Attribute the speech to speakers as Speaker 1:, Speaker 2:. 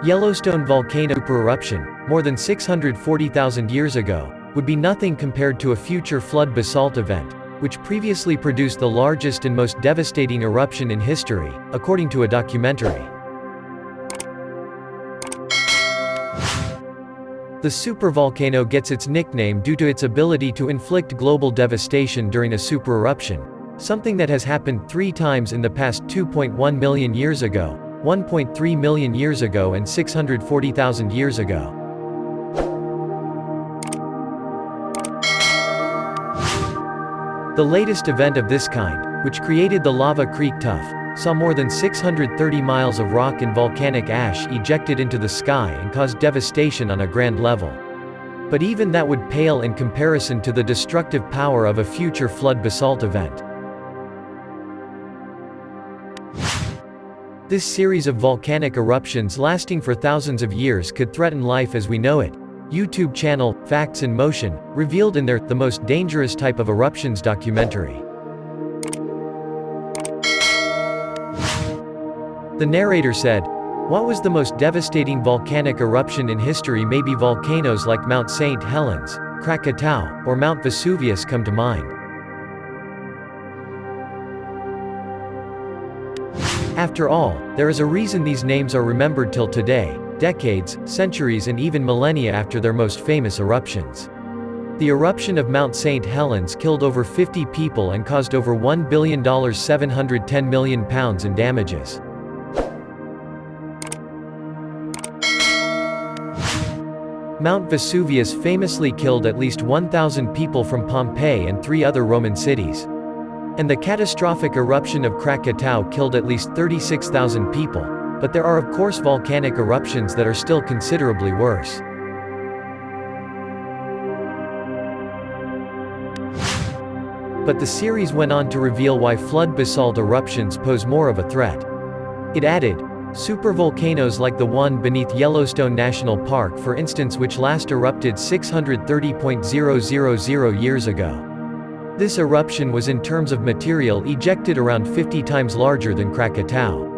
Speaker 1: Yellowstone volcano supereruption, more than 640,000 years ago, would be nothing compared to a future flood basalt event, which previously produced the largest and most devastating eruption in history, according to a documentary. The supervolcano gets its nickname due to its ability to inflict global devastation during a supereruption, something that has happened 3 times in the past: 2.1 million years ago, 1.3 million years ago and 640,000 years ago. The latest event of this kind, which created the Lava Creek Tuff, saw more than 630 miles of rock and volcanic ash ejected into the sky and caused devastation on a grand level. But even that would pale in comparison to the destructive power of a future flood basalt event. This series of volcanic eruptions lasting for thousands of years could threaten life as we know it. YouTube channel, Facts in Motion, revealed in their The Most Dangerous Type of Eruptions documentary. The narrator said, "What was the most devastating volcanic eruption in history? Maybe volcanoes like Mount St. Helens, Krakatoa, or Mount Vesuvius come to mind. After all, there is a reason these names are remembered till today, decades, centuries and even millennia after their most famous eruptions. The eruption of Mount St. Helens killed over 50 people and caused over $1 billion £710 million in damages. Mount Vesuvius famously killed at least 1,000 people from Pompeii and 3 other Roman cities. And the catastrophic eruption of Krakatoa killed at least 36,000 people. But there are of course volcanic eruptions that are still considerably worse. But the series went on to reveal why flood basalt eruptions pose more of a threat. It added, supervolcanoes like the one beneath Yellowstone National Park for instance, which last erupted 630,000 years ago. This eruption was in terms of material ejected around 50 times larger than Krakatoa.